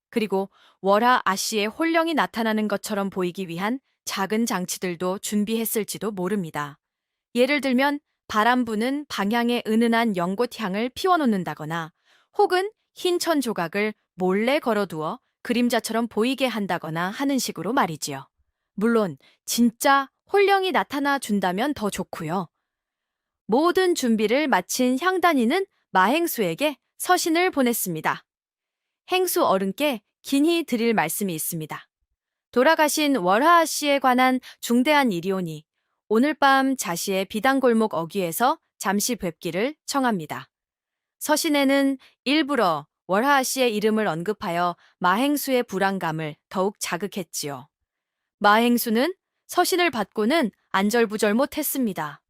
그리고 월하 아씨의 혼령이 나타나는 것처럼 보이기 위한 작은 장치들도 준비했을지도 모릅니다. 예를 들면 바람 부는 방향에 은은한 연꽃향을 피워놓는다거나 혹은 흰 천 조각을 몰래 걸어두어 그림자처럼 보이게 한다거나 하는 식으로 말이지요. 물론 진짜 혼령이 나타나 준다면 더 좋고요. 모든 준비를 마친 향단이는 마행수에게 서신을 보냈습니다. 행수 어른께 긴히 드릴 말씀이 있습니다. 돌아가신 월하 씨에 관한 중대한 일이오니 오늘 밤 자시의 비단골목 어귀에서 잠시 뵙기를 청합니다. 서신에는 일부러 월하아 씨의 이름을 언급하여 마행수의 불안감을 더욱 자극했지요. 마행수는 서신을 받고는 안절부절 못했습니다.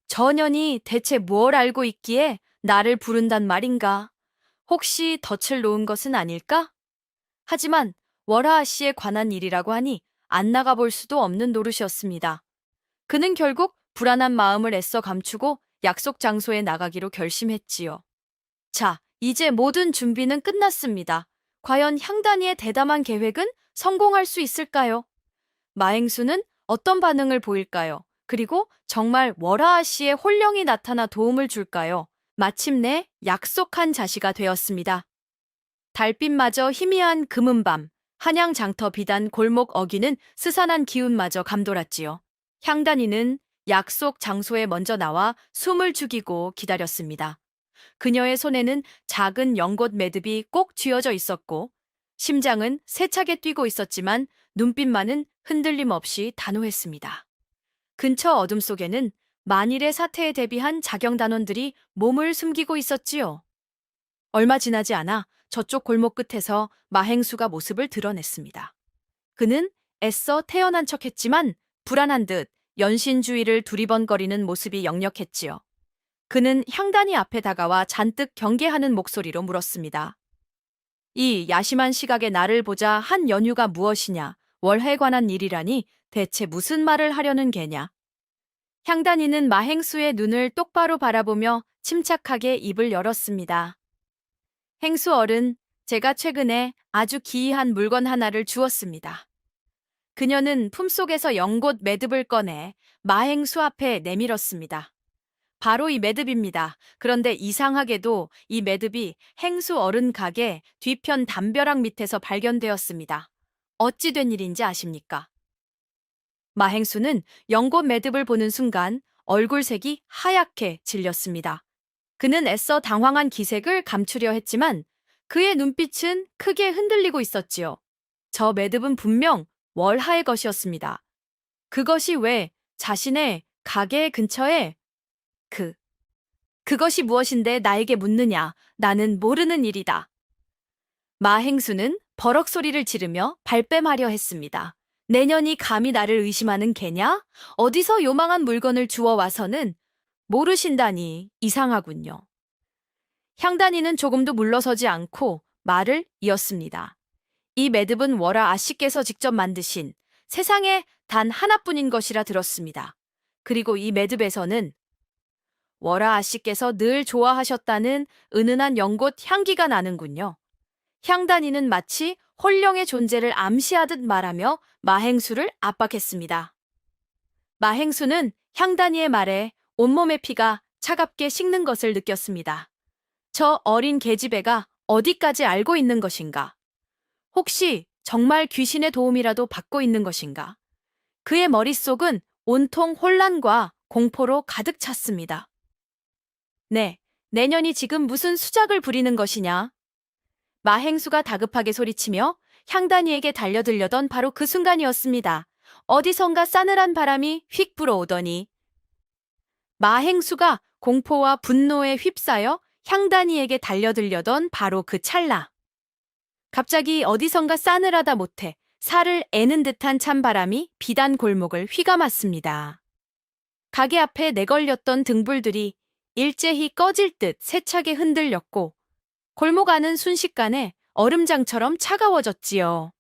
저 년이 대체 뭘 알고 있기에 나를 부른단 말인가? 혹시 덫을 놓은 것은 아닐까? 하지만 월하아 씨에 관한 일이라고 하니 안 나가볼 수도 없는 노릇이었습니다. 그는 결국 불안한 마음을 애써 감추고 약속 장소에 나가기로 결심했지요. 자, 이제 모든 준비는 끝났습니다. 과연 향단이의 대담한 계획은 성공할 수 있을까요? 마행수는 어떤 반응을 보일까요? 그리고 정말 월하아 씨의 홀령이 나타나 도움을 줄까요? 마침내 약속한 자시가 되었습니다. 달빛마저 희미한 금은밤, 한양장터 비단 골목 어기는 스산한 기운마저 감돌았지요. 향단이는 약속 장소에 먼저 나와 숨을 죽이고 기다렸습니다. 그녀의 손에는 작은 연꽃 매듭이 꼭 쥐어져 있었고, 심장은 세차게 뛰고 있었지만 눈빛만은 흔들림 없이 단호했습니다. 근처 어둠 속에는 만일의 사태에 대비한 자경단원들이 몸을 숨기고 있었지요. 얼마 지나지 않아 저쪽 골목 끝에서 마행수가 모습을 드러냈습니다. 그는 애써 태어난 척했지만 불안한 듯 연신주의를 두리번거리는 모습이 역력했지요. 그는 향단이 앞에 다가와 잔뜩 경계하는 목소리로 물었습니다. 이 야심한 시각에 나를 보자 한 연유가 무엇이냐? 월해에 관한 일이라니 대체 무슨 말을 하려는 게냐? 향단이는 마행수의 눈을 똑바로 바라보며 침착하게 입을 열었습니다. 행수 어른, 제가 최근에 아주 기이한 물건 하나를 주었습니다. 그녀는 품속에서 연꽃 매듭을 꺼내 마행수 앞에 내밀었습니다. 바로 이 매듭입니다. 그런데 이상하게도 이 매듭이 행수 어른 가게 뒤편 담벼락 밑에서 발견되었습니다. 어찌 된 일인지 아십니까? 마행수는 연꽃 매듭을 보는 순간 얼굴색이 하얗게 질렸습니다. 그는 애써 당황한 기색을 감추려 했지만 그의 눈빛은 크게 흔들리고 있었지요. 저 매듭은 분명 월하의 것이었습니다. 그것이 왜 자신의 가게 근처에 그 그것이 무엇인데 나에게 묻느냐? 나는 모르는 일이다. 마행수는 버럭 소리를 지르며 발뺌하려 했습니다. 내년이 감히 나를 의심하는 개냐? 어디서 요망한 물건을 주워와서는 모르신다니 이상하군요. 향단이는 조금도 물러서지 않고 말을 이었습니다. 이 매듭은 월하 아씨께서 직접 만드신 세상에 단 하나뿐인 것이라 들었습니다. 그리고 이 매듭에서는 월하 아씨께서 늘 좋아하셨다는 은은한 연꽃 향기가 나는군요. 향단이는 마치 홀령의 존재를 암시하듯 말하며 마행수를 압박했습니다. 마행수는 향단이의 말에 온몸의 피가 차갑게 식는 것을 느꼈습니다. 저 어린 계집애가 어디까지 알고 있는 것인가? 혹시 정말 귀신의 도움이라도 받고 있는 것인가? 그의 머릿속은 온통 혼란과 공포로 가득 찼습니다. 네, 내년이 지금 무슨 수작을 부리는 것이냐? 마행수가 다급하게 소리치며 향단이에게 달려들려던 바로 그 순간이었습니다. 어디선가 싸늘한 바람이 휙 불어오더니 마행수가 공포와 분노에 휩싸여 향단이에게 달려들려던 바로 그 찰나. 갑자기 어디선가 싸늘하다 못해 살을 애는 듯한 찬바람이 비단 골목을 휘감았습니다. 가게 앞에 내걸렸던 등불들이 일제히 꺼질 듯 세차게 흔들렸고 골목 안은 순식간에 얼음장처럼 차가워졌지요.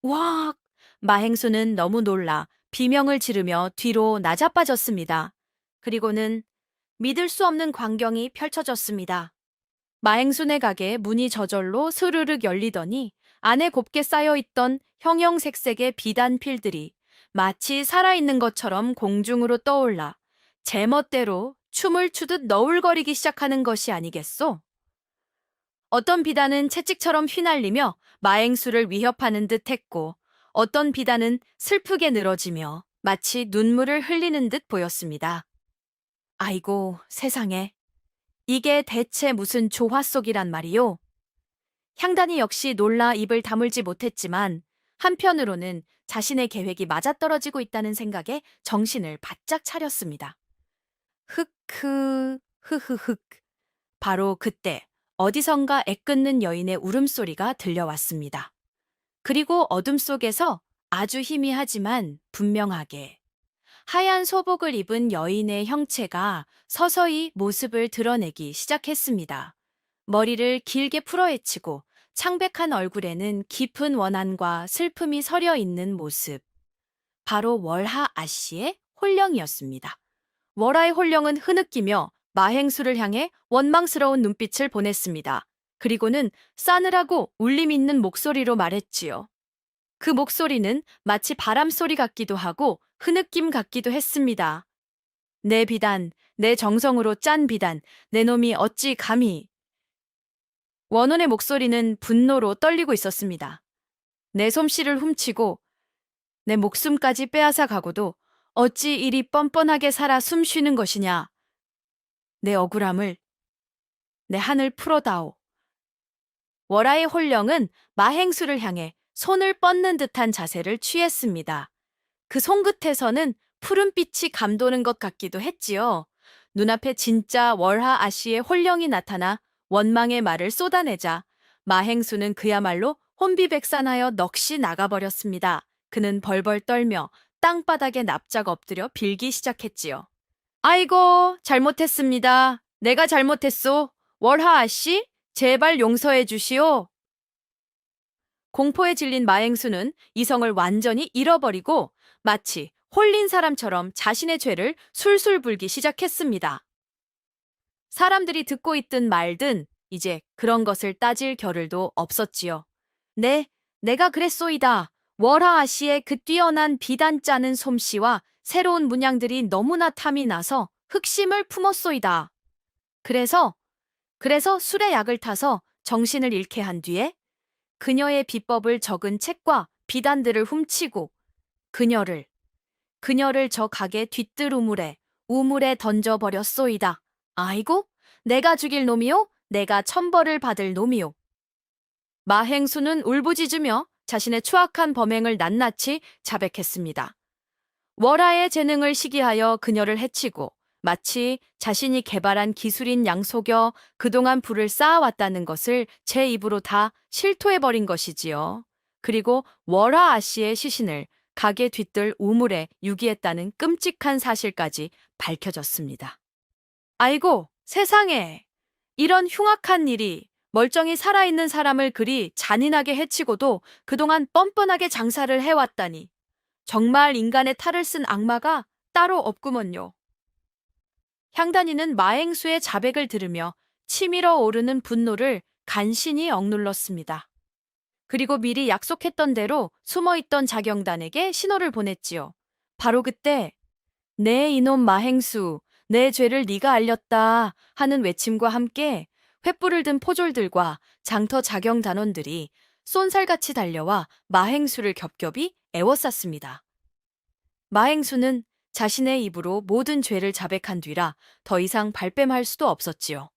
와! 마행수는 너무 놀라 비명을 지르며 뒤로 나자빠졌습니다. 그리고는 믿을 수 없는 광경이 펼쳐졌습니다. 마행순의 가게 문이 저절로 스르륵 열리더니 안에 곱게 쌓여있던 형형색색의 비단 필들이 마치 살아있는 것처럼 공중으로 떠올라 제멋대로 춤을 추듯 너울거리기 시작하는 것이 아니겠소? 어떤 비단은 채찍처럼 휘날리며 마행수를 위협하는 듯 했고 어떤 비단은 슬프게 늘어지며 마치 눈물을 흘리는 듯 보였습니다. 아이고 세상에. 이게 대체 무슨 조화 속이란 말이요? 향단이 역시 놀라 입을 다물지 못했지만 한편으로는 자신의 계획이 맞아떨어지고 있다는 생각에 정신을 바짝 차렸습니다. 흐흐흑. 바로 그때 어디선가 애끓는 여인의 울음소리가 들려왔습니다. 그리고 어둠 속에서 아주 희미하지만 분명하게 하얀 소복을 입은 여인의 형체가 서서히 모습을 드러내기 시작했습니다. 머리를 길게 풀어헤치고 창백한 얼굴에는 깊은 원한과 슬픔이 서려 있는 모습. 바로 월하 아씨의 홀령이었습니다. 월하의 홀령은 흐느끼며 마행수를 향해 원망스러운 눈빛을 보냈습니다. 그리고는 싸늘하고 울림 있는 목소리로 말했지요. 그 목소리는 마치 바람소리 같기도 하고 흐느낌 같기도 했습니다. 내 비단, 내 정성으로 짠 비단, 내 놈이 어찌 감히. 원혼의 목소리는 분노로 떨리고 있었습니다. 내 솜씨를 훔치고 내 목숨까지 빼앗아 가고도 어찌 이리 뻔뻔하게 살아 숨 쉬는 것이냐. 내 억울함을, 내 한을 풀어다오. 월하의 홀령은 마행수를 향해 손을 뻗는 듯한 자세를 취했습니다. 그 손끝에서는 푸른빛이 감도는 것 같기도 했지요. 눈앞에 진짜 월하 아씨의 홀령이 나타나 원망의 말을 쏟아내자 마행수는 그야말로 혼비백산하여 넋이 나가버렸습니다. 그는 벌벌 떨며 땅바닥에 납작 엎드려 빌기 시작했지요. 아이고, 잘못했습니다. 내가 잘못했소. 월하 아씨, 제발 용서해 주시오. 공포에 질린 마행수는 이성을 완전히 잃어버리고 마치 홀린 사람처럼 자신의 죄를 술술 불기 시작했습니다. 사람들이 듣고 있든 말든 이제 그런 것을 따질 겨를도 없었지요. 네, 내가 그랬소이다. 월하 아씨의 그 뛰어난 비단 짜는 솜씨와 새로운 문양들이 너무나 탐이 나서 흑심을 품었소이다. 그래서 술에 약을 타서 정신을 잃게 한 뒤에 그녀의 비법을 적은 책과 비단들을 훔치고 그녀를 저 가게 뒤뜰 우물에 던져버렸소이다. 아이고, 내가 죽일 놈이요? 내가 천벌을 받을 놈이요. 마행수는 울부짖으며 자신의 추악한 범행을 낱낱이 자백했습니다. 월하의 재능을 시기하여 그녀를 해치고 마치 자신이 개발한 기술인 양 속여 그동안 불을 쌓아왔다는 것을 제 입으로 다 실토해버린 것이지요. 그리고 월하 아씨의 시신을 가게 뒤뜰 우물에 유기했다는 끔찍한 사실까지 밝혀졌습니다. 아이고, 세상에! 이런 흉악한 일이 멀쩡히 살아있는 사람을 그리 잔인하게 해치고도 그동안 뻔뻔하게 장사를 해왔다니. 정말 인간의 탈을 쓴 악마가 따로 없구먼요. 향단이는 마행수의 자백을 들으며 치밀어 오르는 분노를 간신히 억눌렀습니다. 그리고 미리 약속했던 대로 숨어있던 자경단에게 신호를 보냈지요. 바로 그때 네 이놈 마행수, 내 죄를 네가 알렸다 하는 외침과 함께 횃불을 든 포졸들과 장터 자경단원들이 쏜살같이 달려와 마행수를 겹겹이 애워쌌습니다. 마행수는 자신의 입으로 모든 죄를 자백한 뒤라 더 이상 발뺌할 수도 없었지요.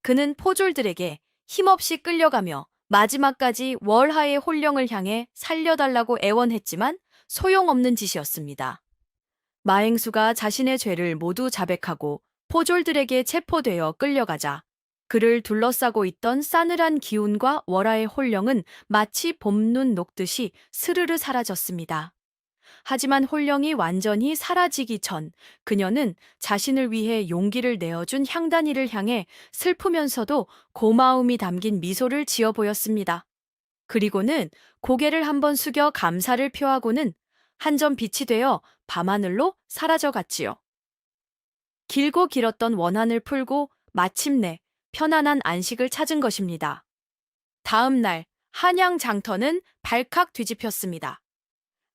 그는 포졸들에게 힘없이 끌려가며 마지막까지 월하의 홀령을 향해 살려달라고 애원했지만 소용없는 짓이었습니다. 마행수가 자신의 죄를 모두 자백하고 포졸들에게 체포되어 끌려가자 그를 둘러싸고 있던 싸늘한 기운과 월하의 홀령은 마치 봄눈 녹듯이 스르르 사라졌습니다. 하지만 홀령이 완전히 사라지기 전 그녀는 자신을 위해 용기를 내어준 향단이를 향해 슬프면서도 고마움이 담긴 미소를 지어 보였습니다. 그리고는 고개를 한번 숙여 감사를 표하고는 한 점 빛이 되어 밤하늘로 사라져갔지요. 길고 길었던 원한을 풀고 마침내 편안한 안식을 찾은 것입니다. 다음 날 한양 장터는 발칵 뒤집혔습니다.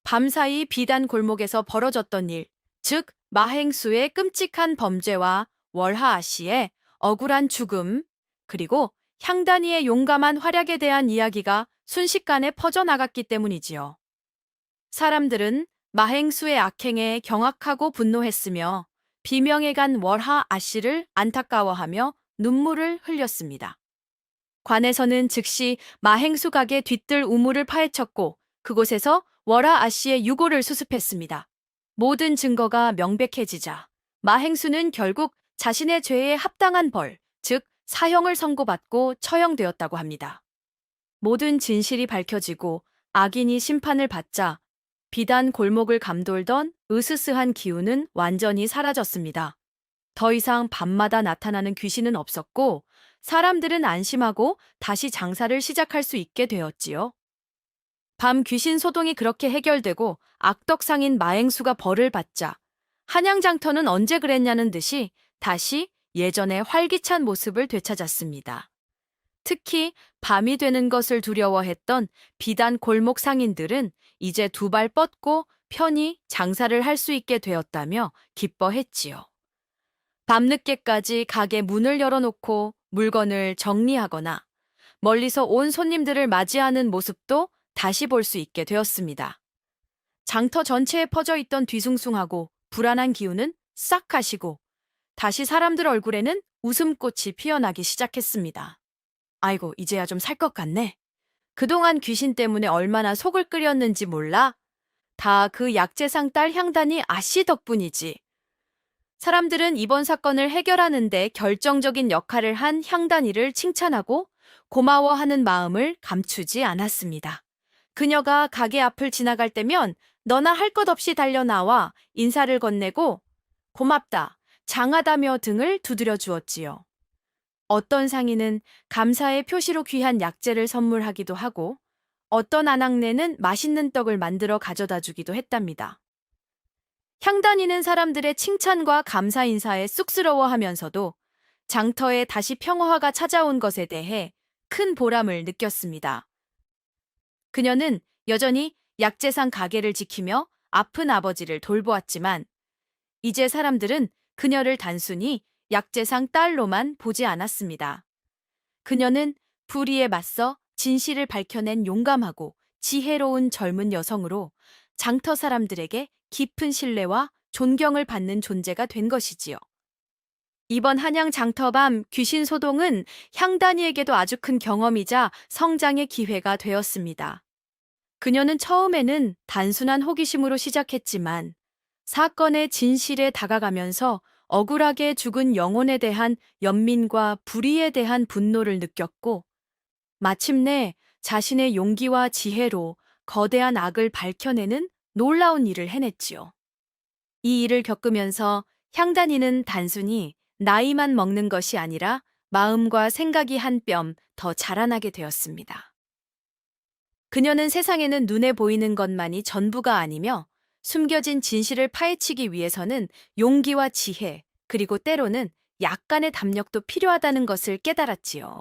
밤사이 비단 골목에서 벌어졌던 일, 즉 마행수의 끔찍한 범죄와 월하 아씨의 억울한 죽음, 그리고 향단이의 용감한 활약에 대한 이야기가 순식간에 퍼져나갔기 때문이지요. 사람들은 마행수의 악행에 경악하고 분노했으며 비명에 간 월하 아씨를 안타까워하며 눈물을 흘렸습니다. 관에서는 즉시 마행수 가게 뒤뜰 우물을 파헤쳤고 그곳에서 월하 아씨의 유고를 수습했습니다. 모든 증거가 명백해지자 마행수는 결국 자신의 죄에 합당한 벌, 즉 사형을 선고받고 처형되었다고 합니다. 모든 진실이 밝혀지고 악인이 심판을 받자 비단 골목을 감돌던 으스스한 기운은 완전히 사라졌습니다. 더 이상 밤마다 나타나는 귀신은 없었고 사람들은 안심하고 다시 장사를 시작할 수 있게 되었지요. 밤 귀신 소동이 그렇게 해결되고 악덕상인 마행수가 벌을 받자 한양장터는 언제 그랬냐는 듯이 다시 예전의 활기찬 모습을 되찾았습니다. 특히 밤이 되는 것을 두려워했던 비단 골목 상인들은 이제 두 발 뻗고 편히 장사를 할 수 있게 되었다며 기뻐했지요. 밤늦게까지 가게 문을 열어놓고 물건을 정리하거나 멀리서 온 손님들을 맞이하는 모습도 다시 볼 수 있게 되었습니다. 장터 전체에 퍼져 있던 뒤숭숭하고 불안한 기운은 싹 가시고 다시 사람들 얼굴에는 웃음꽃이 피어나기 시작했습니다. 아이고, 이제야 좀 살 것 같네. 그동안 귀신 때문에 얼마나 속을 끓였는지 몰라? 다 그 약재상 딸 향단이 아씨 덕분이지. 사람들은 이번 사건을 해결하는데 결정적인 역할을 한 향단이를 칭찬하고 고마워하는 마음을 감추지 않았습니다. 그녀가 가게 앞을 지나갈 때면 너나 할 것 없이 달려나와 인사를 건네고 고맙다, 장하다며 등을 두드려 주었지요. 어떤 상인은 감사의 표시로 귀한 약재를 선물하기도 하고 어떤 아낙네는 맛있는 떡을 만들어 가져다 주기도 했답니다. 향단이는 사람들의 칭찬과 감사 인사에 쑥스러워하면서도 장터에 다시 평화가 찾아온 것에 대해 큰 보람을 느꼈습니다. 그녀는 여전히 약재상 가게를 지키며 아픈 아버지를 돌보았지만 이제 사람들은 그녀를 단순히 약재상 딸로만 보지 않았습니다. 그녀는 불의에 맞서 진실을 밝혀낸 용감하고 지혜로운 젊은 여성으로 장터 사람들에게 깊은 신뢰와 존경을 받는 존재가 된 것이지요. 이번 한양 장터밤 귀신 소동은 향단이에게도 아주 큰 경험이자 성장의 기회가 되었습니다. 그녀는 처음에는 단순한 호기심으로 시작했지만 사건의 진실에 다가가면서 억울하게 죽은 영혼에 대한 연민과 불의에 대한 분노를 느꼈고 마침내 자신의 용기와 지혜로 거대한 악을 밝혀내는 놀라운 일을 해냈지요. 이 일을 겪으면서 향단이는 단순히 나이만 먹는 것이 아니라 마음과 생각이 한 뼘 더 자라나게 되었습니다. 그녀는 세상에는 눈에 보이는 것만이 전부가 아니며 숨겨진 진실을 파헤치기 위해서는 용기와 지혜, 그리고 때로는 약간의 담력도 필요하다는 것을 깨달았지요.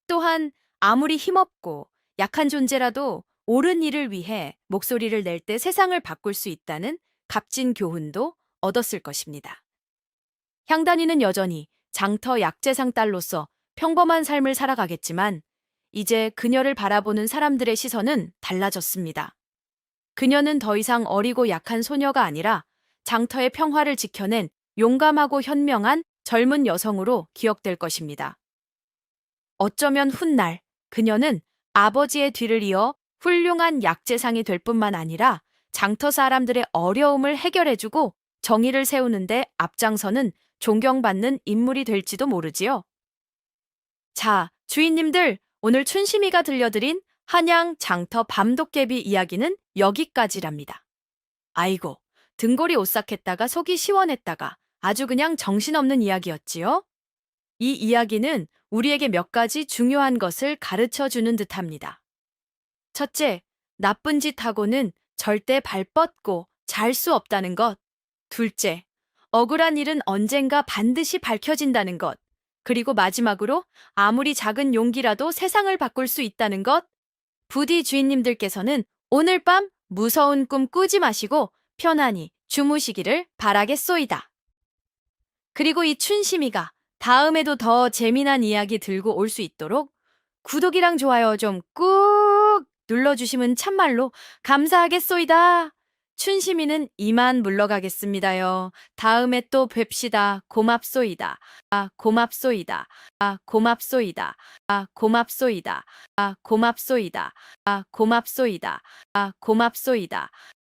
또한 아무리 힘없고 약한 존재라도 옳은 일을 위해 목소리를 낼 때 세상을 바꿀 수 있다는 값진 교훈도 얻었을 것입니다. 향단이는 여전히 장터 약재상 딸로서 평범한 삶을 살아가겠지만 이제 그녀를 바라보는 사람들의 시선은 달라졌습니다. 그녀는 더 이상 어리고 약한 소녀가 아니라 장터의 평화를 지켜낸 용감하고 현명한 젊은 여성으로 기억될 것입니다. 어쩌면 훗날 그녀는 아버지의 뒤를 이어 훌륭한 약재상이 될 뿐만 아니라 장터 사람들의 어려움을 해결해주고 정의를 세우는데 앞장서는 존경받는 인물이 될지도 모르지요. 자, 주인님들, 오늘 춘심이가 들려드린 한양 장터 밤도깨비 이야기는 여기까지랍니다. 아이고, 등골이 오싹했다가 속이 시원했다가 아주 그냥 정신없는 이야기였지요? 이 이야기는 우리에게 몇 가지 중요한 것을 가르쳐 주는 듯합니다. 첫째, 나쁜 짓 하고는 절대 발 뻗고 잘 수 없다는 것. 둘째, 억울한 일은 언젠가 반드시 밝혀진다는 것. 그리고 마지막으로 아무리 작은 용기라도 세상을 바꿀 수 있다는 것. 부디 주인님들께서는 오늘 밤 무서운 꿈 꾸지 마시고 편안히 주무시기를 바라겠소이다. 그리고 이 춘심이가 다음에도 더 재미난 이야기 들고 올 수 있도록 구독이랑 좋아요 좀 꾹 눌러주시면 참말로 감사하겠소이다. 춘심이는 이만 물러가겠습니다요. 다음에 또 뵙시다. 고맙소이다. 고맙소이다. 고맙소이다. 고맙소이다. 고맙소이다. 고맙소이다. 고맙소이다.